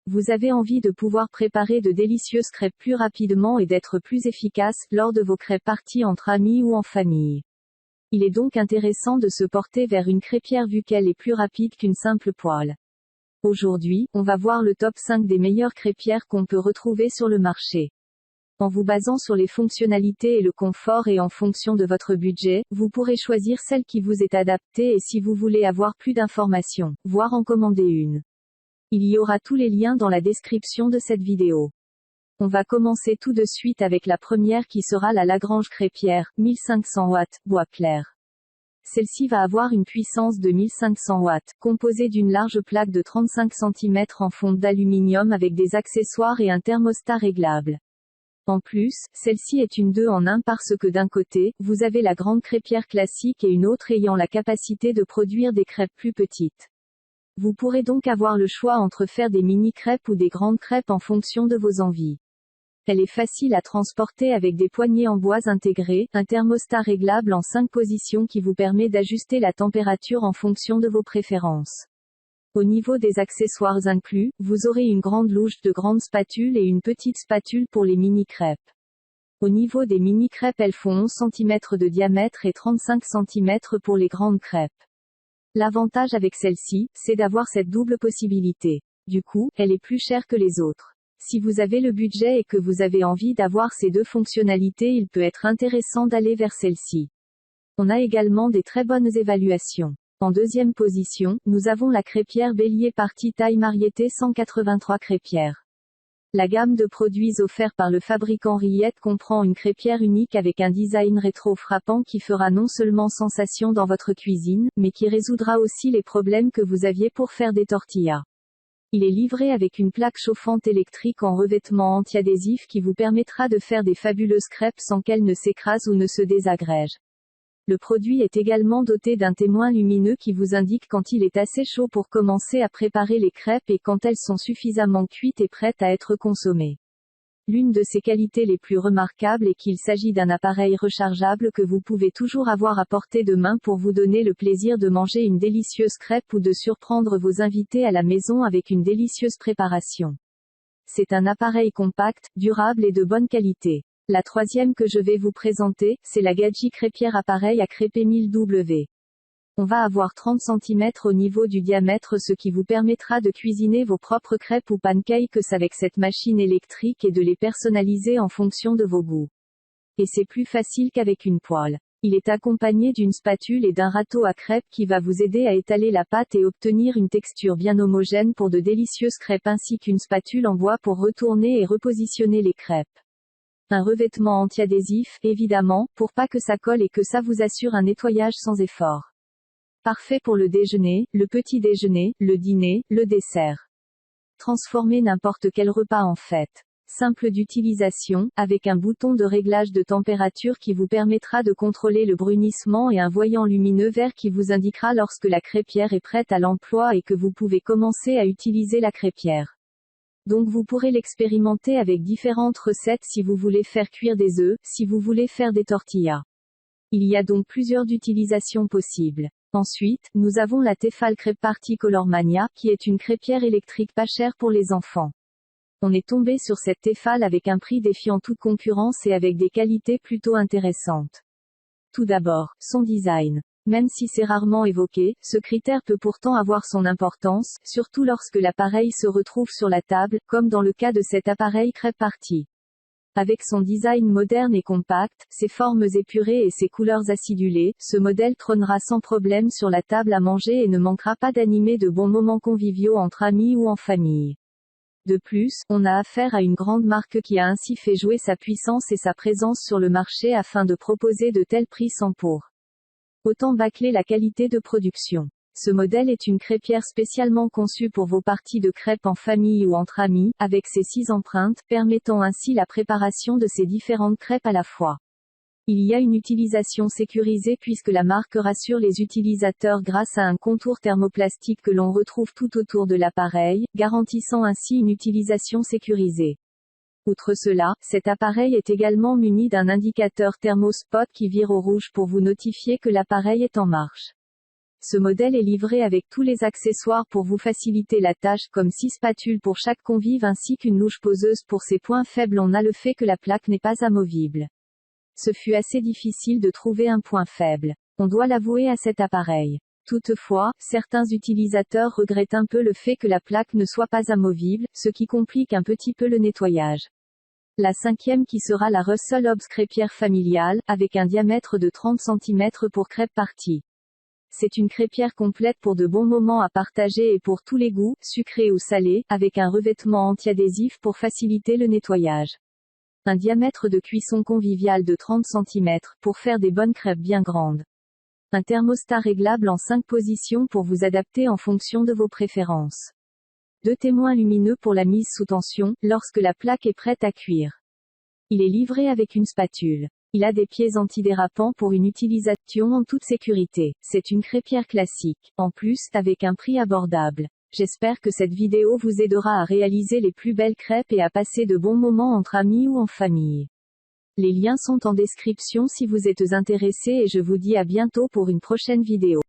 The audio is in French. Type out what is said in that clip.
Vous avez envie de pouvoir préparer de délicieuses crêpes plus rapidement et d'être plus efficace lors de vos crêpes parties entre amis ou en famille. Il est donc intéressant de se porter vers une crêpière vu qu'elle est plus rapide qu'une simple poêle. Aujourd'hui, on va voir le top 5 des meilleures crêpières qu'on peut retrouver sur le marché. En vous basant sur les fonctionnalités et le confort et en fonction de votre budget, vous pourrez choisir celle qui vous est adaptée et si vous voulez avoir plus d'informations, voire en commander une. Il y aura tous les liens dans la description de cette vidéo. On va commencer tout de suite avec la première qui sera la Lagrange crêpière, 1500 watts, bois clair. Celle-ci va avoir une puissance de 1500 watts, composée d'une large plaque de 35 cm en fonte d'aluminium avec des accessoires et un thermostat réglable. En plus, celle-ci est une 2 en 1 parce que d'un côté, vous avez la grande crêpière classique et une autre ayant la capacité de produire des crêpes plus petites. Vous pourrez donc avoir le choix entre faire des mini-crêpes ou des grandes crêpes en fonction de vos envies. Elle est facile à transporter avec des poignées en bois intégrées, un thermostat réglable en 5 positions qui vous permet d'ajuster la température en fonction de vos préférences. Au niveau des accessoires inclus, vous aurez une grande louche de grandes spatules et une petite spatule pour les mini-crêpes. Au niveau des mini-crêpes, elles font 11 cm de diamètre et 35 cm pour les grandes crêpes. L'avantage avec celle-ci, c'est d'avoir cette double possibilité. Du coup, elle est plus chère que les autres. Si vous avez le budget et que vous avez envie d'avoir ces deux fonctionnalités, il peut être intéressant d'aller vers celle-ci. On a également des très bonnes évaluations. En deuxième position, nous avons la crêpière Bélier Parti taille Mariété 183 crêpières. La gamme de produits offerts par le fabricant Riette comprend une crêpière unique avec un design rétro frappant qui fera non seulement sensation dans votre cuisine, mais qui résoudra aussi les problèmes que vous aviez pour faire des tortillas. Il est livré avec une plaque chauffante électrique en revêtement anti-adhésif qui vous permettra de faire des fabuleuses crêpes sans qu'elles ne s'écrasent ou ne se désagrègent. Le produit est également doté d'un témoin lumineux qui vous indique quand il est assez chaud pour commencer à préparer les crêpes et quand elles sont suffisamment cuites et prêtes à être consommées. L'une de ses qualités les plus remarquables est qu'il s'agit d'un appareil rechargeable que vous pouvez toujours avoir à portée de main pour vous donner le plaisir de manger une délicieuse crêpe ou de surprendre vos invités à la maison avec une délicieuse préparation. C'est un appareil compact, durable et de bonne qualité. La troisième que je vais vous présenter, c'est la Gadji crêpière appareil à crêper 1000W. On va avoir 30 cm au niveau du diamètre, ce qui vous permettra de cuisiner vos propres crêpes ou pancakes avec cette machine électrique et de les personnaliser en fonction de vos goûts. Et c'est plus facile qu'avec une poêle. Il est accompagné d'une spatule et d'un râteau à crêpes qui va vous aider à étaler la pâte et obtenir une texture bien homogène pour de délicieuses crêpes ainsi qu'une spatule en bois pour retourner et repositionner les crêpes. Un revêtement anti-adhésif, évidemment, pour pas que ça colle et que ça vous assure un nettoyage sans effort. Parfait pour le déjeuner, le petit déjeuner, le dîner, le dessert. Transformez n'importe quel repas en fête. Simple d'utilisation, avec un bouton de réglage de température qui vous permettra de contrôler le brunissement et un voyant lumineux vert qui vous indiquera lorsque la crêpière est prête à l'emploi et que vous pouvez commencer à utiliser la crêpière. Donc vous pourrez l'expérimenter avec différentes recettes si vous voulez faire cuire des œufs, si vous voulez faire des tortillas. Il y a donc plusieurs utilisations possibles. Ensuite, nous avons la Tefal Crêpe Party Color Mania, qui est une crêpière électrique pas chère pour les enfants. On est tombé sur cette Tefal avec un prix défiant toute concurrence et avec des qualités plutôt intéressantes. Tout d'abord, son design. Même si c'est rarement évoqué, ce critère peut pourtant avoir son importance, surtout lorsque l'appareil se retrouve sur la table, comme dans le cas de cet appareil Crêpe Party. Avec son design moderne et compact, ses formes épurées et ses couleurs acidulées, ce modèle trônera sans problème sur la table à manger et ne manquera pas d'animer de bons moments conviviaux entre amis ou en famille. De plus, on a affaire à une grande marque qui a ainsi fait jouer sa puissance et sa présence sur le marché afin de proposer de tels prix sans pour autant bâcler la qualité de production. Ce modèle est une crêpière spécialement conçue pour vos parties de crêpes en famille ou entre amis, avec ses 6 empreintes, permettant ainsi la préparation de ces différentes crêpes à la fois. Il y a une utilisation sécurisée puisque la marque rassure les utilisateurs grâce à un contour thermoplastique que l'on retrouve tout autour de l'appareil, garantissant ainsi une utilisation sécurisée. Outre cela, cet appareil est également muni d'un indicateur thermospot qui vire au rouge pour vous notifier que l'appareil est en marche. Ce modèle est livré avec tous les accessoires pour vous faciliter la tâche, comme 6 spatules pour chaque convive ainsi qu'une louche poseuse pour ses points faibles. On a le fait que la plaque n'est pas amovible. Ce fut assez difficile de trouver un point faible. On doit l'avouer à cet appareil. Toutefois, certains utilisateurs regrettent un peu le fait que la plaque ne soit pas amovible, ce qui complique un petit peu le nettoyage. La cinquième qui sera la Russell Hobbs crêpière familiale, avec un diamètre de 30 cm pour crêpe partie. C'est une crêpière complète pour de bons moments à partager et pour tous les goûts, sucrés ou salés, avec un revêtement anti-adhésif pour faciliter le nettoyage. Un diamètre de cuisson convivial de 30 cm, pour faire des bonnes crêpes bien grandes. Un thermostat réglable en 5 positions pour vous adapter en fonction de vos préférences. 2 témoins lumineux pour la mise sous tension, lorsque la plaque est prête à cuire. Il est livré avec une spatule. Il a des pieds antidérapants pour une utilisation en toute sécurité. C'est une crêpière classique, en plus, avec un prix abordable. J'espère que cette vidéo vous aidera à réaliser les plus belles crêpes et à passer de bons moments entre amis ou en famille. Les liens sont en description si vous êtes intéressé et je vous dis à bientôt pour une prochaine vidéo.